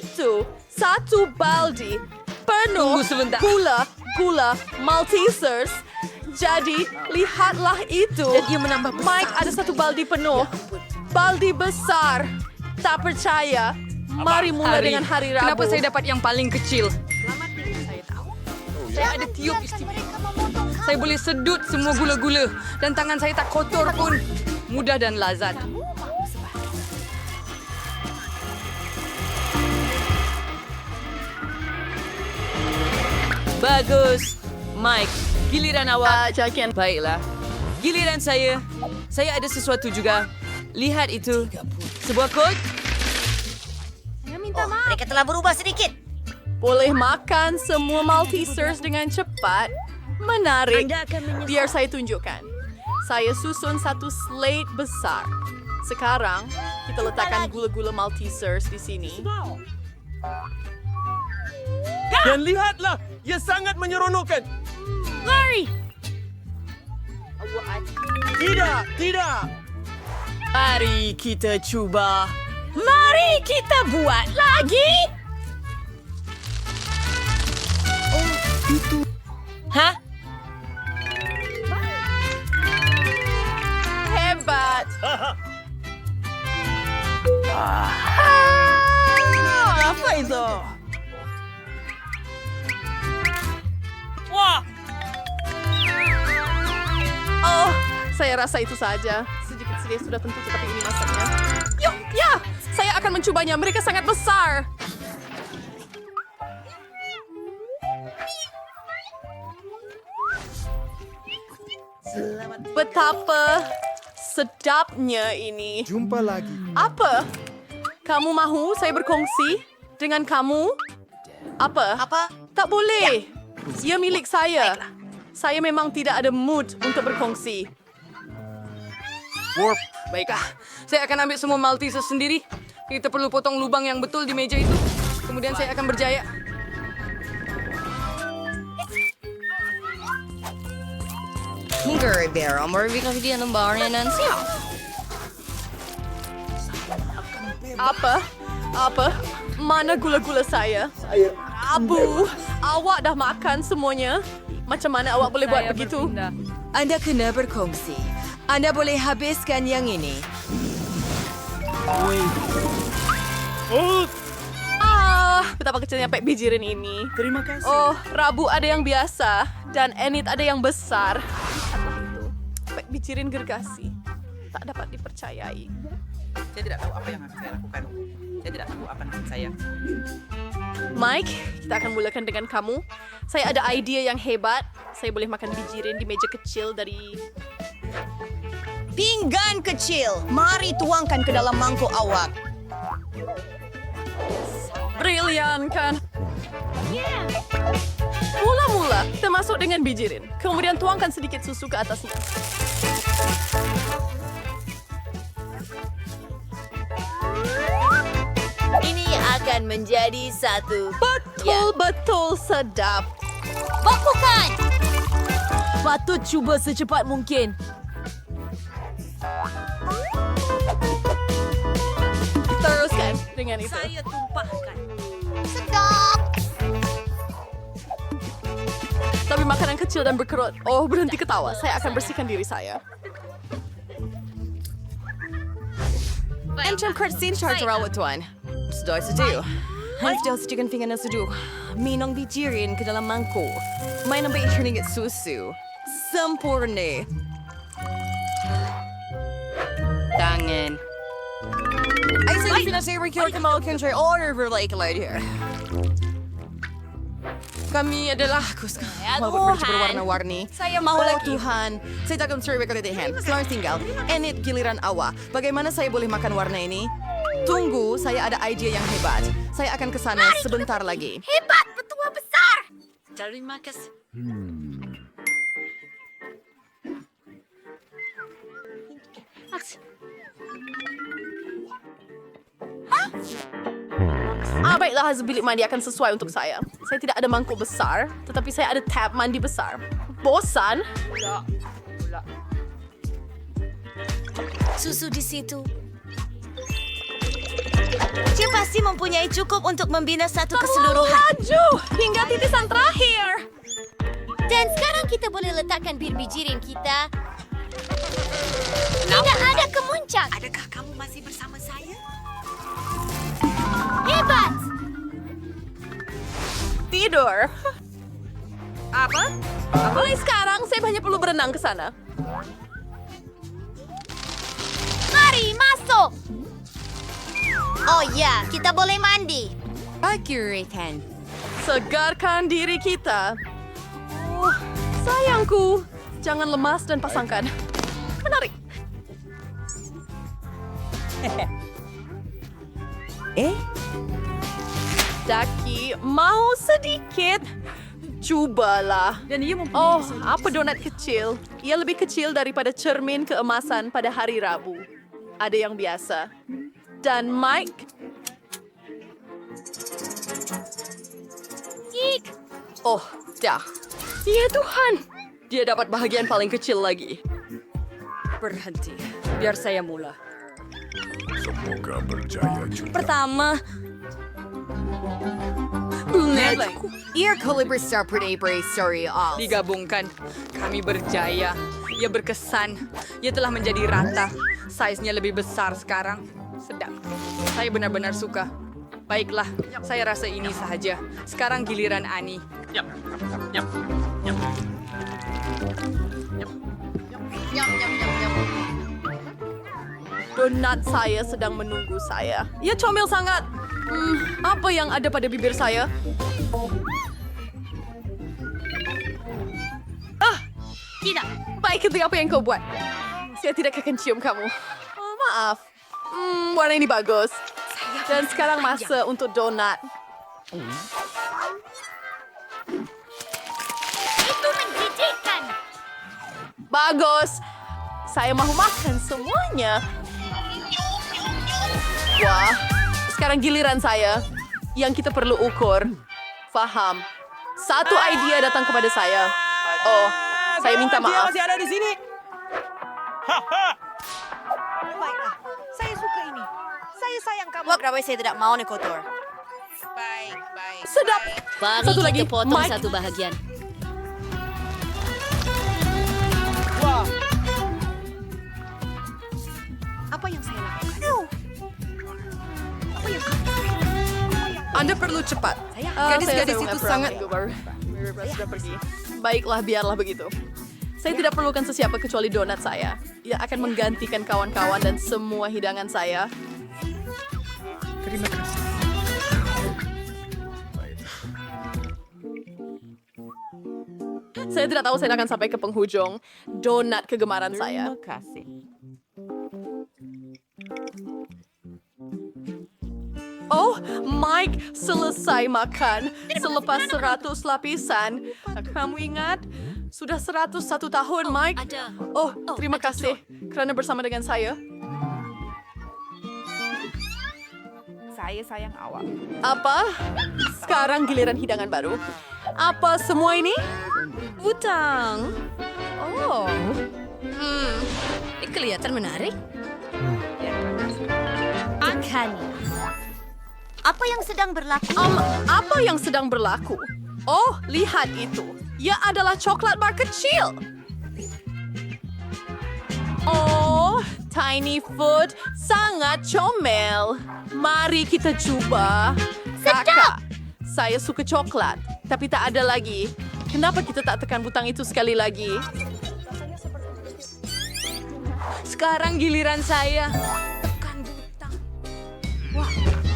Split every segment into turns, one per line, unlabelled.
itu 1 baldi penuh
Tunggu sebentar.
gula Maltesers. Jadi, lihatlah itu.
Dan ia menambah besar.
Mike ada 1 baldi penuh. Baldi besar. Tak percaya. Mari mulai dengan hari Rabu.
Kenapa saya dapat yang paling kecil? Saya ada tiup istimewa. Saya boleh sedut semua gula-gula. Dan tangan saya tak kotor pun. Mudah dan lazat. Bagus. Mike, giliran awak.
Jakian.
Baiklah. Giliran saya. Saya ada sesuatu juga. Lihat itu. Sebuah kod.
Mereka telah berubah sedikit.
Boleh makan semua Maltesers dengan cepat. Menarik. Biar saya tunjukkan. Saya susun 1 slate besar. Sekarang, kita letakkan gula-gula Maltesers di sini.
Dan lihatlah, ia sangat menyeronokkan.
Lari!
Tidak.
Mari kita cuba.
Mari kita buat lagi!
Hah?
Hebat! Apa itu?
Wah!
Oh, saya rasa itu saja. Sedikit sudah tentu, tetapi ini masaknya. Yuk, ya! Saya akan mencobanya. Mereka sangat besar. Betapa sedapnya ini.
Jumpa lagi.
Apa? Kamu mahu saya berkongsi dengan kamu? Apa? Tak boleh. Ia milik saya. Saya memang tidak ada mood untuk berkongsi.
Warp.
Baiklah, saya akan ambil semua Maltesers sendiri. Kita perlu potong lubang yang betul di meja itu. Kemudian saya akan berjaya.
Hingga Ribeiro merugikan dia lembarnya Nancy.
Apa? Mana gula-gula saya? Abu, awak dah makan semuanya. Macam mana awak boleh buat begitu?
Anda kena berkongsi. Anda boleh habiskan yang ini.
Betapa kecilnya pek bijirin ini.
Terima kasih.
Oh, Rabu ada yang biasa dan Enid ada yang besar. Lihatlah itu. Pek bijirin gergasi. Tak dapat dipercayai.
Saya tidak tahu apa yang akan saya lakukan. Saya tidak tahu apa nasib saya.
Mike, kita akan mulakan dengan kamu. Saya ada idea yang hebat. Saya boleh makan bijirin di meja kecil dari...
Pinggan kecil. Mari tuangkan ke dalam mangkuk awak.
Brilian, kan? Mula-mula, kita masuk dengan bijirin. Kemudian tuangkan sedikit susu ke atasnya.
Ini akan menjadi satu.
Betul-betul sedap.
Bakukan! Patut cuba secepat mungkin.
Teruskan dengan itu.
Saya tumpahkan.
Tapi makanan kecil dan berkerut. Oh, berhenti ketawa. Saya akan bersihkan diri saya.
Encam Christine charge rawat tuan. Sudah setuju. Sudah sediakan pinggan seduh. Minum bijirin ke dalam mangkuk. Main ambil sedikit susu. Sempurna.
Tangan.
Ay, sige, pinasay recure ka maukin siya. Order berlaik-laik here. Kami adalah walaupun baju berwarna-warni.
Saya mau lagi.
Tuhan, saya takkan survei kelitihan. Selamat tinggal. Enid giliran awak. Bagaimana saya boleh makan warna ini? Tunggu, saya ada ide yang hebat. Saya akan ke sana sebentar lagi.
Hebat, betua besar.
Terima kasih.
Baiklah, bilik mandi akan sesuai untuk saya. Saya tidak ada mangkuk besar, tetapi saya ada tab mandi besar. Bosan?
Susu di situ. Dia pasti mempunyai cukup untuk membina satu keseluruhan.
Laju hingga titisan terakhir.
Dan sekarang kita boleh letakkan bir bijirin kita. Tidak ada kemuncak.
Adakah kamu masih bersama saya?
Hebat!
Tidur. Apa? Mulai sekarang saya hanya perlu berenang ke sana.
Mari masuk! Oh ya, kita boleh mandi.
Accurate.
Segarkan diri kita. Oh, sayangku. Jangan lemas dan pasangkan. Menarik. Daki, mau sedikit? Cobalah.
Dan ia
Oh, apa donat kecil? Ia lebih kecil daripada cermin keemasan pada hari Rabu. Ada yang biasa. Dan Mike...
Geek!
Oh, dah. Ya Tuhan. Dia dapat bahagian paling kecil lagi.
Berhenti. Biar saya mula.
Semoga berjaya juga.
Pertama,
Netku.
Ear Caliber Star Predator Story All.
digabungkan. Kami berjaya. Ia berkesan. Ia telah menjadi rata. Size-nya lebih besar sekarang. Sedap. Saya benar-benar suka. Baiklah, saya rasa ini sahaja. Sekarang giliran Ani.
Donat saya sedang menunggu saya. Ia comel sangat. Apa yang ada pada bibir saya?
Tidak.
Baik, itu apa yang kau buat? Saya tidak akan cium kamu. Oh, maaf. Warna ini bagus. Dan sekarang masa untuk donat.
Itu menjijikkan.
Bagus. Saya mahu makan semuanya. Wah, sekarang giliran saya. Yang kita perlu ukur. Faham. Satu idea datang kepada saya. Oh, saya minta
Dia
maaf.
masih ada di sini.
Baiklah, saya suka ini. Saya sayang kamu. Wah, kenapa saya tidak mau nih kotor? Baik.
Sedap.
Mari
Satu lagi,
kita potong
Mike.
satu bahagian.
Wah,
Apa yang saya lakukan?
Anda perlu cepat.
Gadis-gadis itu sangat-
Sudah pergi. Baiklah, biarlah begitu. Saya tidak perlukan sesiapa kecuali donat saya. Ia akan menggantikan kawan-kawan dan semua hidangan saya.
Terima kasih.
Saya tidak tahu saya akan sampai ke penghujung. Donat kegemaran saya.
kasih.
Oh, Mike selesai makan selepas 100 lapisan. Kamu ingat? Sudah 101 tahun, Mike.
Ada.
Oh, terima kasih kerana bersama dengan saya.
Saya sayang awak.
Apa? Sekarang giliran hidangan baru. Apa semua ini?
Utang. Oh,
Ini kelihatan menarik. Makan. Apa yang sedang berlaku?
Apa yang sedang berlaku? Oh, lihat itu. Ia adalah coklat bar kecil. Oh, tiny food sangat comel. Mari kita coba. Kakak, saya suka coklat, tapi tak ada lagi. Kenapa kita tak tekan butang itu sekali lagi?
Sekarang giliran saya. Tekan butang. Wah,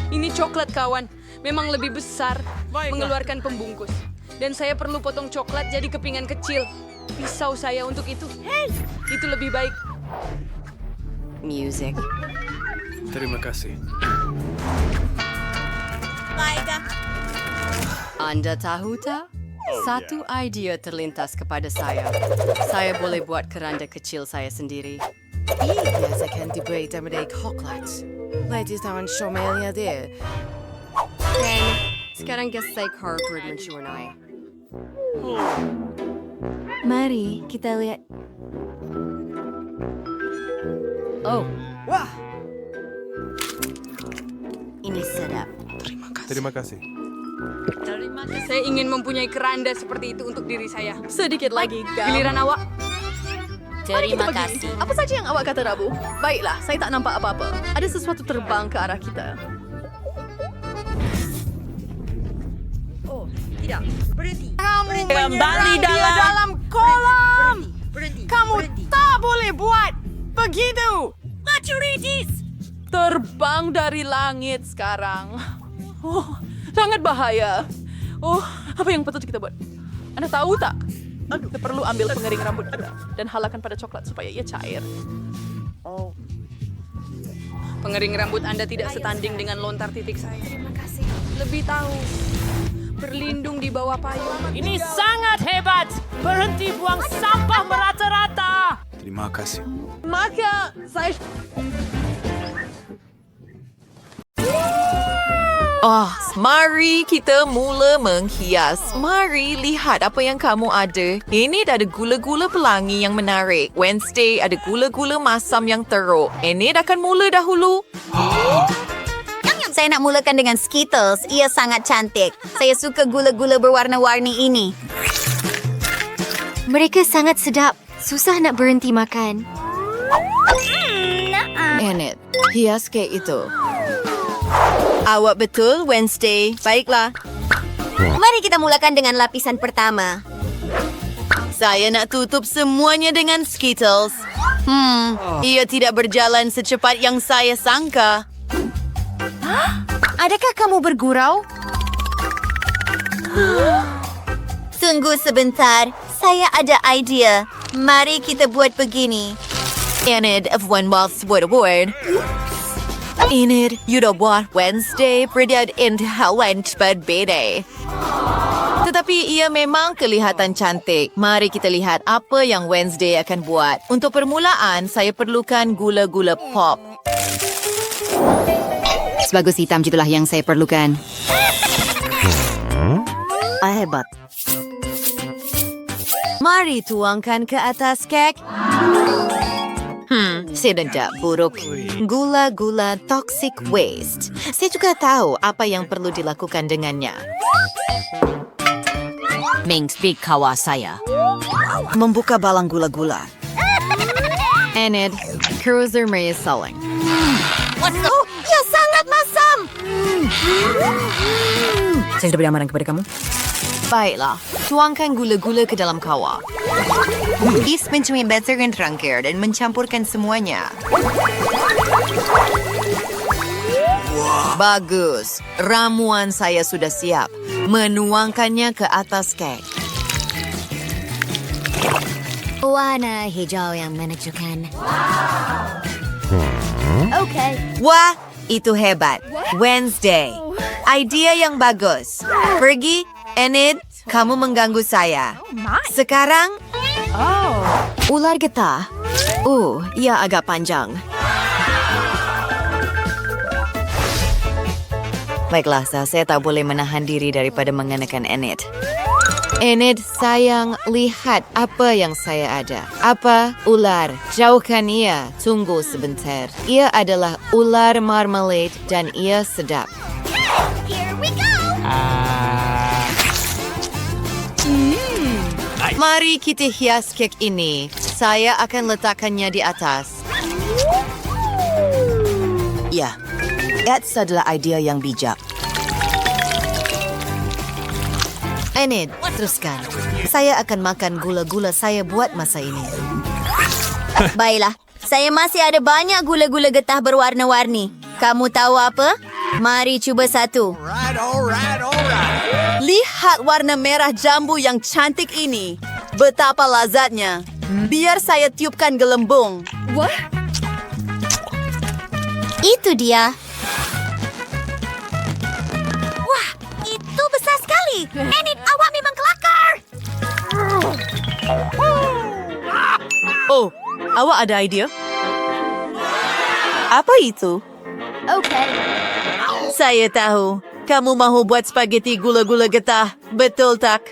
ini coklat kawan. Memang lebih besar. Mengeluarkan pembungkus. Dan saya perlu potong coklat jadi kepingan kecil. Pisau saya untuk itu. Itu lebih baik.
music.
Terima kasih.
Baiklah.
Anda tahu tak? Satu idea terlintas kepada saya. Saya boleh buat keranda kecil saya sendiri.
Biasakan diberi daripada coklat. Ladies tangan shomelnya dia.
Dan sekarang guest saya cardboard mencuurnai.
Mari kita lihat.
Oh,
sedap.
Terima kasih.
Saya ingin mempunyai keranda seperti itu untuk diri saya.
Sedikit lagi, Gam.
Giliran awak.
Mari kita
Terima
pergi.
kasih.
Apa saja yang awak kata, Rabu? Baiklah, saya tak nampak apa-apa. Ada sesuatu terbang ke arah kita.
Oh, tidak. Berhenti.
Kembali dalam
kolam. Berhenti.
Tak boleh buat begitu! Terbang dari langit sekarang. Oh, sangat bahaya. Oh, apa yang patut kita buat? Anda tahu tak? Kita perlu ambil pengering rambut kita dan halakan pada coklat supaya ia cair.
Pengering rambut Anda tidak setanding dengan lontar titik saya. Terima kasih. Lebih tahu. Berlindung di bawah payung.
Ini sangat hebat. Berhenti buang sampah merata-rata.
Terima kasih.
Maka saya...
Oh, mari kita mula menghias. Mari lihat apa yang kamu ada. Ini ada gula-gula pelangi yang menarik. Wednesday ada gula-gula masam yang teruk. Ini akan mula dahulu.
Saya nak mulakan dengan Skittles. Ia sangat cantik. Saya suka gula-gula berwarna-warni ini. Mereka sangat sedap. Susah nak berhenti makan.
Enid, hias kek itu. Awak betul, Wednesday. Baiklah.
Mari kita mulakan dengan lapisan pertama.
Saya nak tutup semuanya dengan Skittles. Ia tidak berjalan secepat yang saya sangka.
Adakah kamu bergurau? Tunggu sebentar. Saya ada idea. Mari kita buat begini.
Enid of One Waltz Wood Award. Enid, you dah buat Wednesday berdad intelligent berbeda. Tetapi ia memang kelihatan cantik. Mari kita lihat apa yang Wednesday akan buat. Untuk permulaan, saya perlukan gula-gula pop.
Sebagus hitam itulah yang saya perlukan.
Hebat. Mari tuangkan ke atas kek. Sedap buruk. Gula-gula toxic waste. Saya juga tahu apa yang perlu dilakukan dengannya.
Speak kawa saya.
Membuka balang gula-gula. Enid, cruiser Mary Selling.
Oh, ia sangat masam.
Saya sudah beri amaran kepada kamu. Baiklah, tuangkan gula-gula ke dalam kawah. Is mencuri bataran terakhir dan mencampurkan semuanya. Bagus, ramuan saya sudah siap. Menuangkannya ke atas kek.
Warna hijau yang menakjubkan.
Wah, itu hebat. Wednesday. Idea yang bagus. Pergi, Enid, kamu mengganggu saya. Sekarang, ular getah. Ia agak panjang. Baiklah, saya tak boleh menahan diri daripada mengenakan Enid. Enid, sayang, lihat apa yang saya ada. Apa? Ular. Jauhkan ia. Tunggu sebentar. Ia adalah ular marmalade dan ia sedap.
Here we go.
Mari kita hias kek ini. Saya akan letakkannya di atas. Ya, itu adalah idea yang bijak. Enid, teruskan. Saya akan makan gula-gula saya buat masa ini.
Baiklah, saya masih ada banyak gula-gula getah berwarna-warni. Kamu tahu apa? Mari cuba satu.
Lihat warna merah jambu yang cantik ini. Betapa lazatnya. Biar saya tiupkan gelembung.
Itu dia. Wah, itu besar sekali. Enid, awak memang kelakar.
Oh, awak ada idea? Apa itu? Saya tahu. Kamu mahu buat spaghetti gula-gula getah. Betul tak?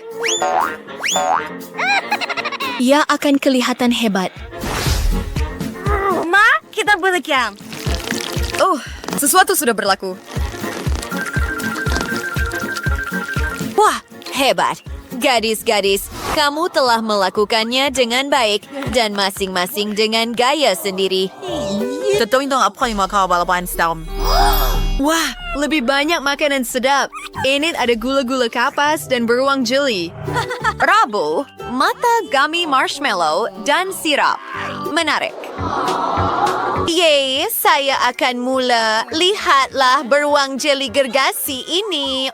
Ia akan kelihatan hebat.
Ma, kita balikan.
Oh, sesuatu sudah berlaku.
Hebat. Gadis-gadis, kamu telah melakukannya dengan baik dan masing-masing dengan gaya sendiri.
Wah, lebih banyak makanan sedap. Ini ada gula-gula kapas dan beruang jeli.
Rabu, mata gummy marshmallow dan sirap. Menarik. Yeay, saya akan mula. Lihatlah beruang jeli gergasi ini.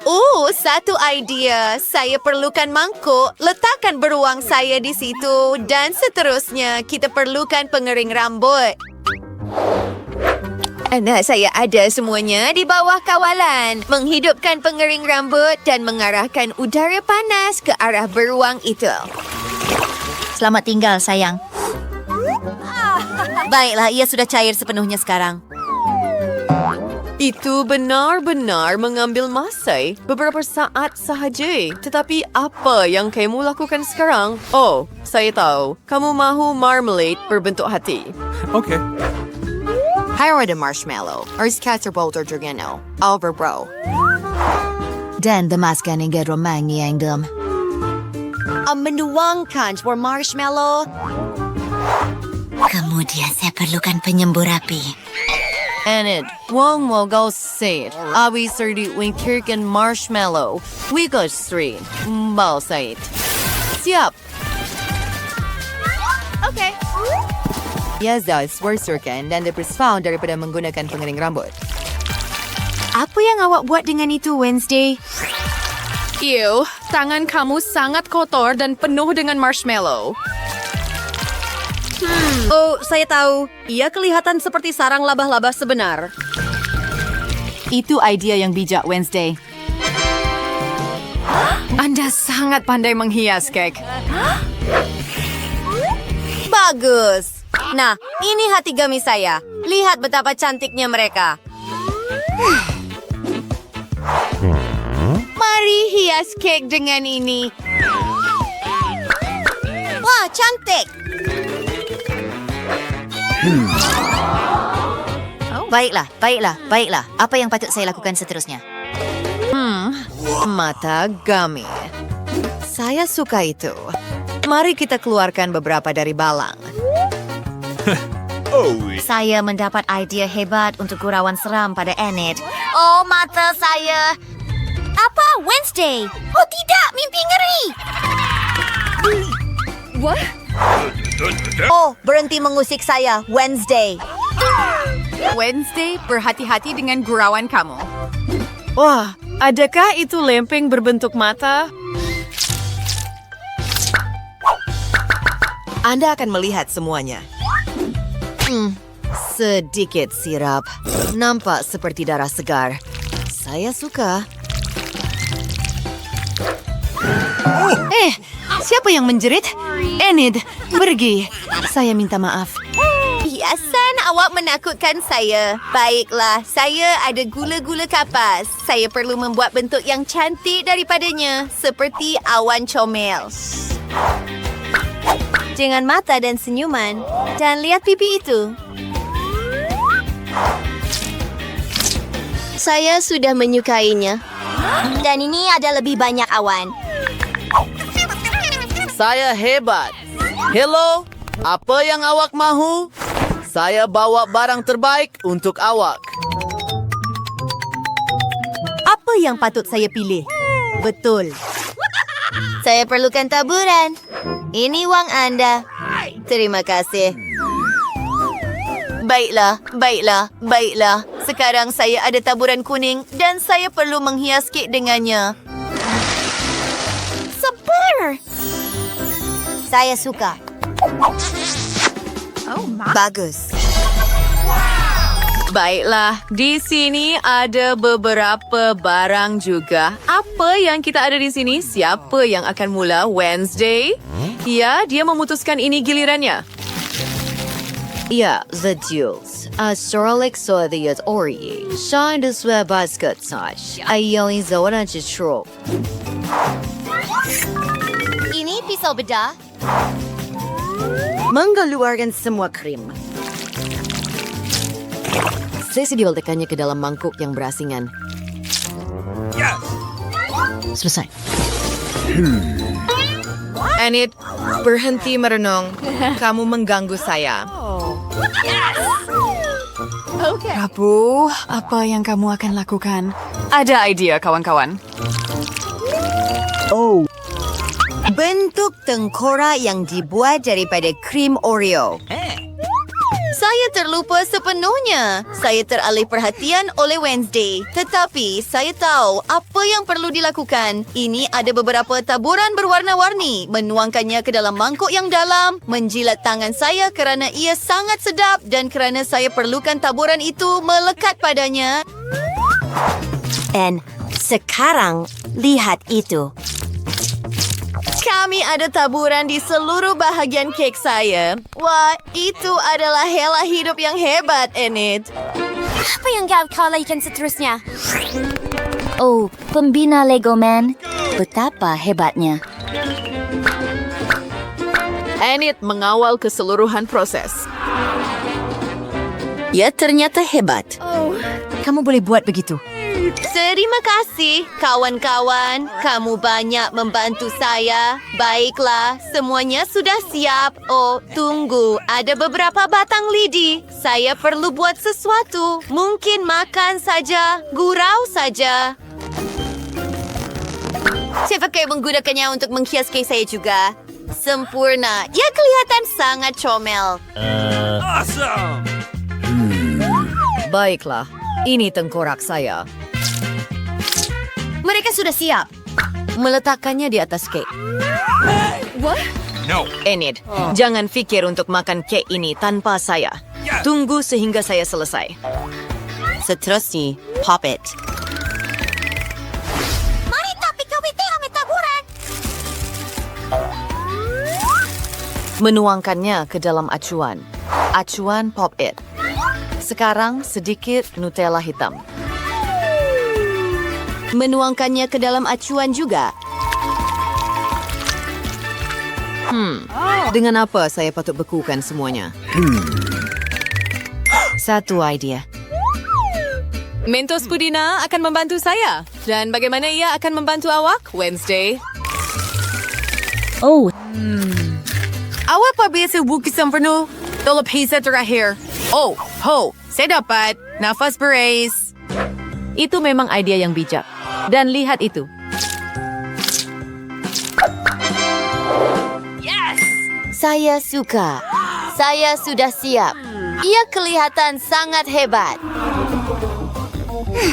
Satu idea. Saya perlukan mangkuk. Letakkan beruang saya di situ. Dan seterusnya, kita perlukan pengering rambut. Anak saya ada semuanya di bawah kawalan. Menghidupkan pengering rambut dan mengarahkan udara panas ke arah beruang itu.
Selamat tinggal, sayang. Baiklah, ia sudah cair sepenuhnya sekarang.
Itu benar-benar mengambil masa beberapa saat sahaja. Tetapi apa yang kamu lakukan sekarang? Oh, saya tahu. Kamu mahu marmalade berbentuk hati.
Okay.
Hire the marshmallow, or scatterbolt or dragano, over bro.
Dan temaskan hingga romangi yang dem.
Menuangkan for marshmallow.
Kemudian saya perlukan penyembur api.
Enid, wong mo go sit. Abi serdi wingkirken marshmallow. We go straight. Mbal sait. Siap.
Okay.
Yazda swersurkan dan dipersfound daripada menggunakan pengering rambut.
Apa yang awak buat dengan itu, Wednesday?
Ew, tangan kamu sangat kotor dan penuh dengan marshmallow. Oh, saya tahu. Ia kelihatan seperti sarang laba-laba sebenar.
Itu idea yang bijak, Wednesday.
Anda sangat pandai menghias, Kek.
Bagus. Nah, ini hati gami saya. Lihat betapa cantiknya mereka.
Mari hias kek dengan ini.
Wah, cantik. Baiklah. Apa yang patut saya lakukan seterusnya?
Mata gummy. Saya suka itu. Mari kita keluarkan beberapa dari balang.
Saya mendapat idea hebat untuk gurauan seram pada Enid. Oh, mata saya. Apa, Wednesday? Oh, tidak, mimpi ngeri.
What?
Oh, berhenti mengusik saya, Wednesday.
Wednesday, berhati-hati dengan gurauan kamu. Wah, adakah itu lempeng berbentuk mata?
Anda akan melihat semuanya. Sedikit sirap. Nampak seperti darah segar. Saya suka. Siapa yang menjerit? Enid, pergi. Saya minta maaf.
Hiasan awak menakutkan saya. Baiklah, saya ada gula-gula kapas. Saya perlu membuat bentuk yang cantik daripadanya. Seperti awan comel. Jangan mata dan senyuman. Dan lihat pipi itu. Saya sudah menyukainya. Dan ini ada lebih banyak awan.
Saya hebat. Hello, apa yang awak mahu? Saya bawa barang terbaik untuk awak.
Apa yang patut saya pilih? Betul. Saya perlukan taburan. Ini wang Anda. Terima kasih.
Baiklah. Sekarang saya ada taburan kuning dan saya perlu menghias kek dengannya.
Super! Saya suka.
Bagus.
Baiklah, di sini ada beberapa barang juga. Apa yang kita ada di sini? Siapa yang akan mula? Wednesday? Ya, dia memutuskan ini gilirannya.
Ja, the duels. Soralik så det orgi. Sean de swebasket sash. Ayoli zona jitro.
Ini pisau bedah.
Mengeluarkan semua krim. Saya sedialkannya ke dalam mangkuk yang berasingan. Selesai.
Enid, berhenti merenung. Kamu mengganggu saya.
Prabu, apa yang kamu akan lakukan? Ada idea, kawan-kawan.
Bentuk tengkorak yang dibuat daripada krim Oreo. Saya terlupa sepenuhnya. Saya teralih perhatian oleh Wednesday. Tetapi saya tahu apa yang perlu dilakukan. Ini ada beberapa taburan berwarna-warni. Menuangkannya ke dalam mangkuk yang dalam. Menjilat tangan saya kerana ia sangat sedap. Dan kerana saya perlukan taburan itu melekat padanya.
Dan sekarang, lihat itu.
Kami ada taburan di seluruh bahagian kek saya. Wah, itu adalah hela hidup yang hebat, Enid.
Apa yang kau lakukan seterusnya? Oh, pembina Lego Man. Betapa hebatnya.
Enid mengawal keseluruhan proses.
Ya, ternyata hebat. Kamu boleh buat begitu.
Terima kasih, kawan-kawan. Kamu banyak membantu saya. Baiklah, semuanya sudah siap. Oh, tunggu. Ada beberapa batang lidi. Saya perlu buat sesuatu. Mungkin makan saja. Gurau saja. Saya pakai menggunakannya untuk menghias kek saya juga. Sempurna. Ia kelihatan sangat comel.
Baiklah, ini tengkorak saya.
Mereka sudah siap.
Meletakkannya di atas kek. Enid, jangan fikir untuk makan kek ini tanpa saya. Tunggu sehingga saya selesai.
Seterusnya, pop it.
Mari tapi kau ambil taburan.
Menuangkannya ke dalam acuan. Acuan pop it. Sekarang sedikit Nutella hitam.
Menuangkannya ke dalam acuan juga.
Dengan apa saya patut bekukan semuanya? Satu idea. Mentos Pudina akan membantu saya. Dan bagaimana ia akan membantu awak, Wednesday?
Awak pa biasa bukisang penuh? Tolong pizza terakhir. Oh, saya dapat. Nafas beres.
Itu memang idea yang bijak. Dan lihat itu.
Saya suka. Saya sudah siap. Ia kelihatan sangat hebat.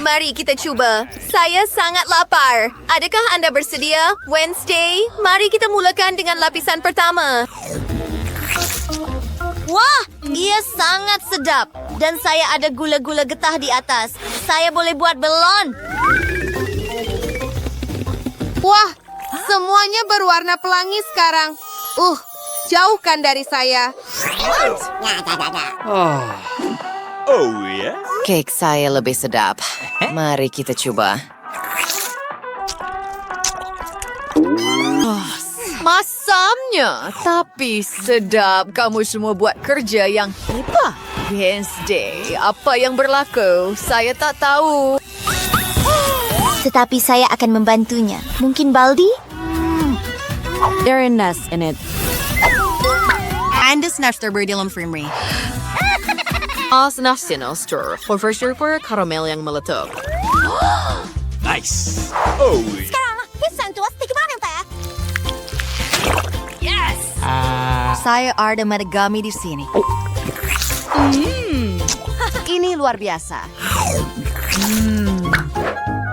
Mari kita cuba. Saya sangat lapar. Adakah anda bersedia, Wednesday? Mari kita mulakan dengan lapisan pertama. Wah, ia sangat sedap. Dan saya ada gula-gula getah di atas. Saya boleh buat belon.
Wah, semuanya berwarna pelangi sekarang. Jauhkan dari saya.
Kek saya lebih sedap. Mari kita coba. Masamnya, tapi sedap. Kamu semua buat kerja yang hebat. Wednesday, apa yang berlaku? Saya tak tahu.
Tetapi saya akan membantunya. Mungkin Baldi?
There are nests in it.
Anda snatch their birdie dalam frame.
Nasi nostro. For karamel yang meletup.
Sekarang, pisan tuas di kemana, Pak?
Saya ada Madagami di sini. Ini luar biasa.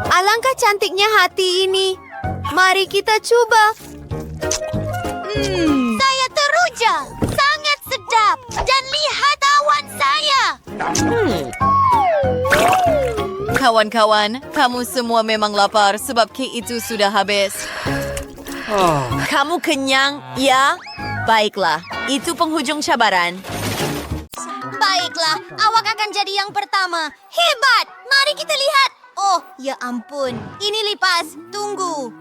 Alangkah cantiknya hati ini. Mari kita coba. Saya teruja. Sangat sedap. Dan lihat awan saya.
Kawan-kawan, kamu semua memang lapar sebab kek itu sudah habis. Kamu kenyang, ya? Baiklah, itu penghujung cabaran.
Baiklah, awak akan jadi yang pertama. Hebat! Mari kita lihat. Oh, ya ampun. Ini lipas. Tunggu.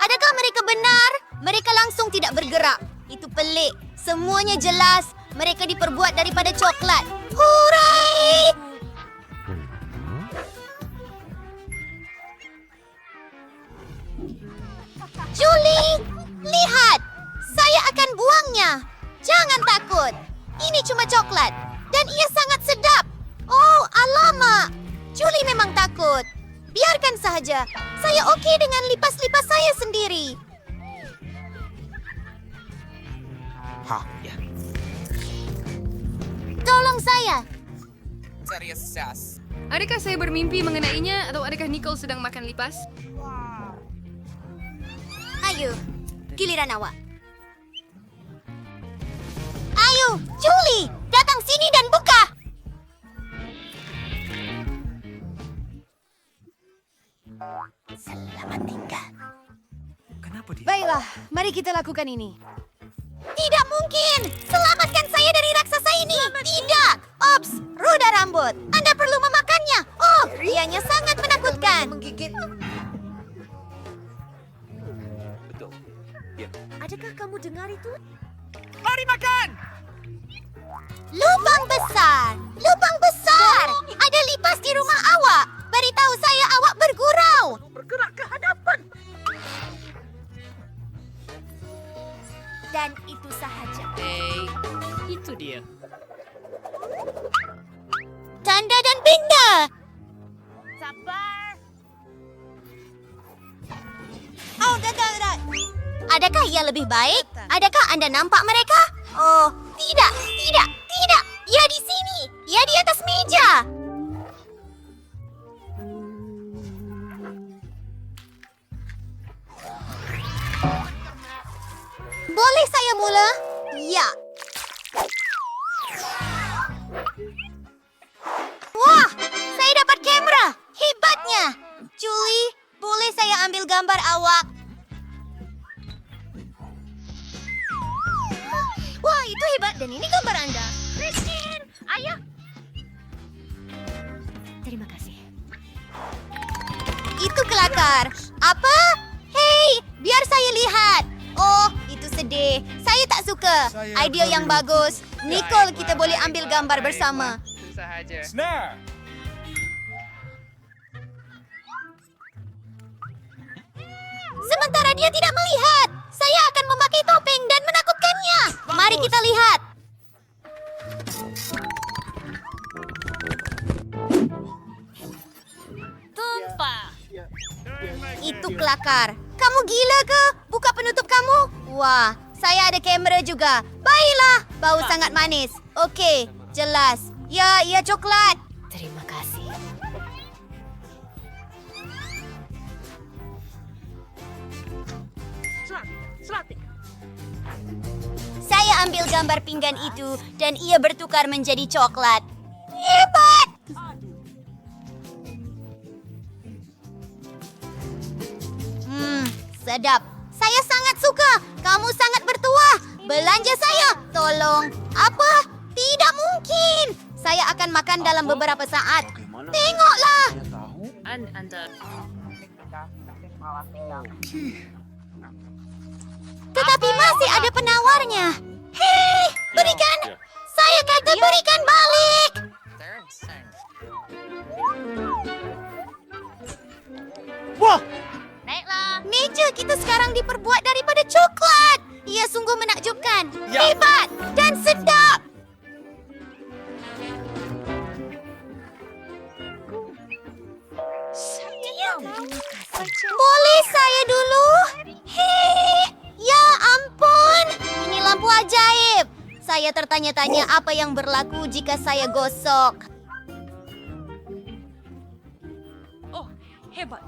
Adakah mereka benar? Mereka langsung tidak bergerak. Itu pelik. Semuanya jelas. Mereka diperbuat daripada coklat. Hurai! Julie memang takut. Biarkan saja. Saya okey dengan lipas-lipas saya sendiri. Tolong saya.
Adakah saya bermimpi mengenainya atau adakah Nicole sedang makan lipas?
Ayo, giliran awak. Ayo, Julie, datang sini dan buka. Selamat tinggal. Baiklah, mari kita lakukan ini. Tidak mungkin! Selamatkan saya dari raksasa ini! Tidak! Ops! Roda rambut! Anda perlu memakannya! Oh, ianya sangat menakutkan! Adakah kamu dengar itu?
Mari makan!
Lubang besar! Lubang besar! Ada lipas di rumah awak! Beritahu saya awak bergurau! Bergerak ke hadapan! Dan itu sahaja.
Itu dia.
Tanda dan benda! Sabar! Oh, tidak. Adakah ia lebih baik? Adakah Anda nampak mereka? Oh, tidak. Ia di sini. Ia di atas meja. Boleh saya mula? Ya. Wah, saya dapat kamera. Hebatnya. Julie, boleh saya ambil gambar awak? Wah, itu hebat. Dan ini gambar Anda. Christine, ayah. Terima kasih. Itu kelakar. Apa? Hei, biar saya lihat. Oh, itu sedih. Saya tak suka. Idea yang bagus. Nicole, kita boleh ambil gambar bersama.
Snare!
Sementara dia tidak melihat, saya akan memakai topeng dan menakutkannya. Mari kita lihat.
Tumpah.
Itu kelakar. Kamu gila ke? Buka penutup kamu? Wah, saya ada kamera juga. Baiklah, bau sangat manis. Okey, jelas. Ya, ia coklat. Terima kasih. Saya ambil gambar pinggan itu dan ia bertukar menjadi coklat. Hebat! Sedap. Saya sangat suka. Kamu sangat bertuah. Belanja saya. Tolong. Apa? Tidak mungkin. Saya akan makan dalam beberapa saat. Tengoklah. Tetapi masih ada penawarnya. Hei, berikan. Saya kata berikan balik.
Wah!
Meja kita sekarang diperbuat daripada coklat. Ia sungguh menakjubkan.
Ya.
Hebat dan sedap. Boleh saya dulu? Hei, ya ampun. Ini lampu ajaib. Saya tertanya-tanya apa yang berlaku jika saya gosok.
Oh, hebat.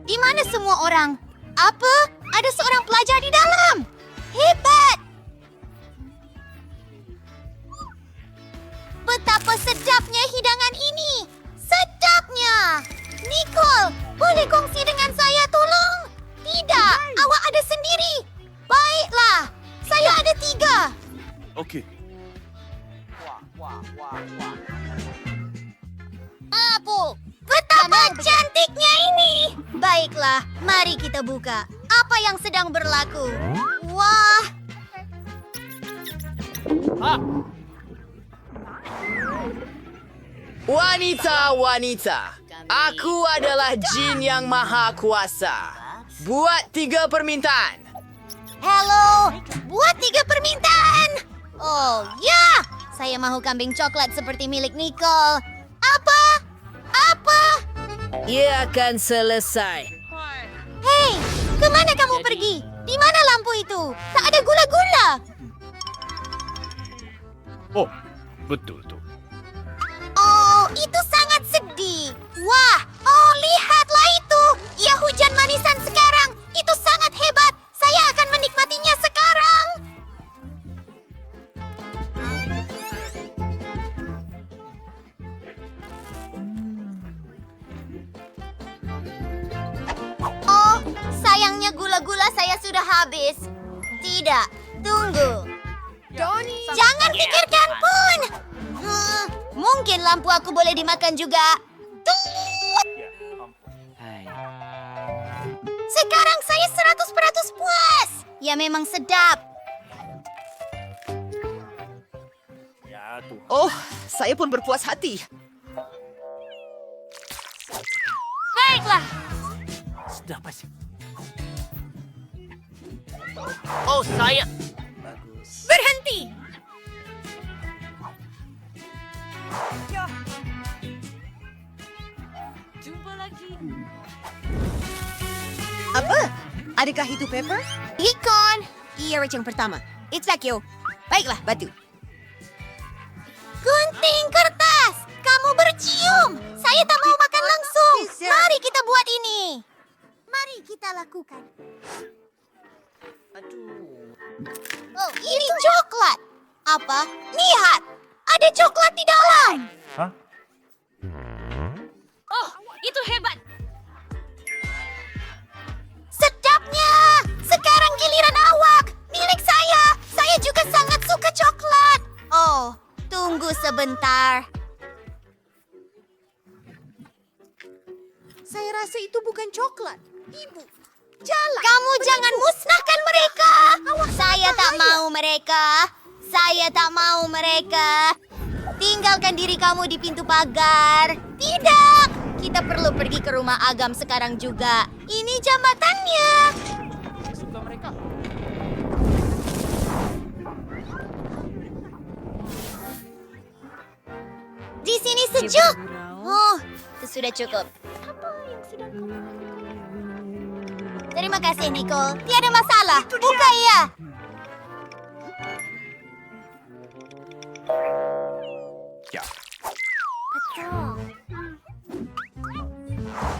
Di mana semua orang? Apa? Ada seorang pelajar di dalam. Hebat! Betapa sedapnya hidangan ini. Sedapnya. Nicole, boleh kongsi dengan saya tolong? Tidak, awak ada sendiri. Baiklah, saya ada 3.
Okey.
Apple. Betapa cantiknya ini. Baiklah, mari kita buka. Apa yang sedang berlaku? Wah.
Wanita-wanita, aku adalah jin yang maha kuasa. Buat 3 permintaan.
Hello, buat 3 permintaan. Oh, ya. Saya mahu kambing coklat seperti milik Nicole. Apa? Apa?
Ia akan selesai.
Hei, kemana kamu pergi? Di mana lampu itu? Tak ada gula-gula.
Oh, betul tuh.
Oh, itu sangat sedih. Wah, oh lihatlah itu. Ia hujan manisan sekarang. Itu sangat hebat. Saya akan menikmatinya sekarang. Oh, sayangnya gula-gula saya sudah habis. Tidak, tunggu. Jangan pikirkan pun. Mungkin lampu aku boleh dimakan juga. Tunggu. Sekarang saya 100% puas. Ya memang sedap.
Oh, saya pun berpuas hati.
Baiklah.
Sudah pasti.
Oh, saya...
Berhenti.
Apa? Adakah itu Pepper?
Ikon.
Ia yang pertama. It's like you. Baiklah, batu.
Gunting kertas. Kamu bercium. Saya tak mau makan langsung. Mari kita buat ini. Mari kita lakukan. Oh, ini coklat. Apa? Lihat. Ada coklat di dalam.
Oh, itu hebat.
Sedapnya. Sekarang giliran awak. Milik saya. Saya juga sangat suka coklat. Oh, tunggu sebentar.
Saya rasa itu bukan coklat. Ibu, jalan.
Kamu jangan musnahkan mereka. Saya tak mau mereka. Saya tak mau mereka. Tinggalkan diri kamu di pintu pagar. Tidak. Kita perlu pergi ke rumah Agam sekarang juga. Ini jambatannya.
Suka mereka.
Di sini sejuk. Oh, itu sudah cukup. Terima kasih, Nicole. Tiada masalah. Buka ya.
Ya.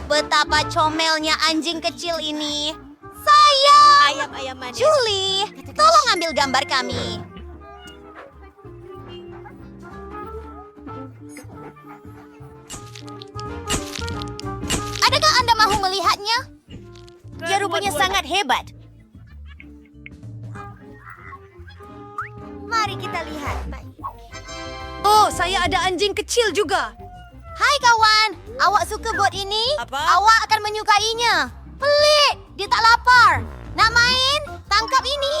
Betapa comelnya anjing kecil ini. Saya.
Ayam-ayam manis.
Julie, tolong ambil gambar kami. Adakah Anda mahu melihatnya? Dia rupanya sangat hebat. Mari kita lihat.
Oh, saya ada anjing kecil juga.
Hai kawan, awak suka bot ini?
Apa?
Awak akan menyukainya. Pelik, dia tak lapar. Nak main? Tangkap ini.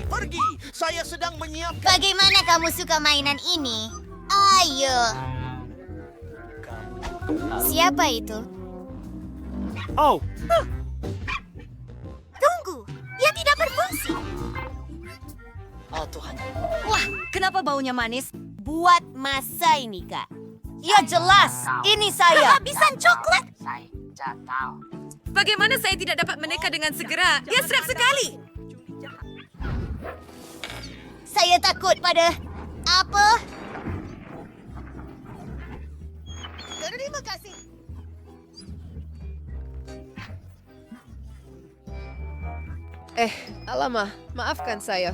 Pergi. Saya sedang menyiapkan...
Bagaimana kamu suka mainan ini? Ayo. Siapa itu?
Oh,
Tunggu, ia tidak berfungsi.
Oh, Tuhan.
Wah, kenapa baunya manis?
Buat masa ini, Kak. Ya jelas, ini saya. Kehabisan coklat.
Bagaimana saya tidak dapat menikah dengan segera? Dia sedap sekali.
Saya takut pada apa? Terima kasih.
Alamak, maafkan saya.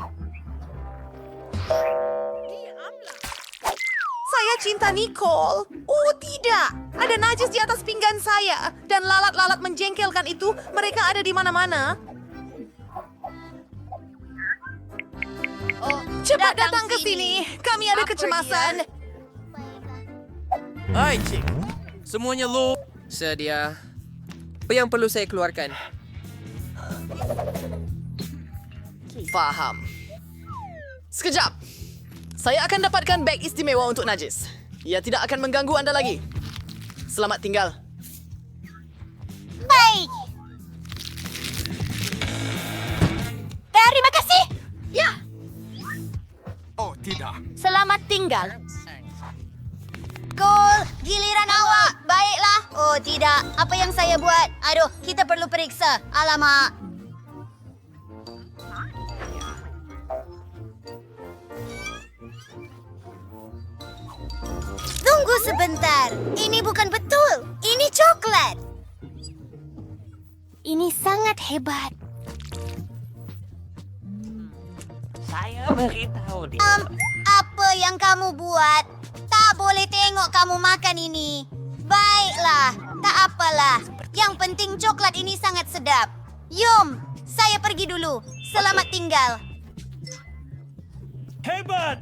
Saya cinta Nicole. Oh, tidak. Ada najis di atas pinggan saya. Dan lalat-lalat menjengkelkan itu, mereka ada di mana-mana. Oh, cepat datang ke sini. Kami ada kecemasan.
Hai, Cik. Semuanya lo. Sedia. Apa yang perlu saya keluarkan?
Faham. Sekejap. Saya akan dapatkan beg istimewa untuk najis. Ia tidak akan mengganggu Anda lagi. Selamat tinggal.
Baik.
tinggal.
Cole, giliran awak. Baiklah. Oh, tidak. Apa yang saya buat? Aduh, kita perlu periksa. Alamak. Tunggu sebentar. Ini bukan betul. Ini coklat. Ini sangat hebat.
Saya beritahu dia.
Apa yang kamu buat? Tak boleh tengok kamu makan ini. Baiklah, tak apalah. Yang penting coklat ini sangat sedap. Yum, saya pergi dulu. Selamat tinggal.
Hebat!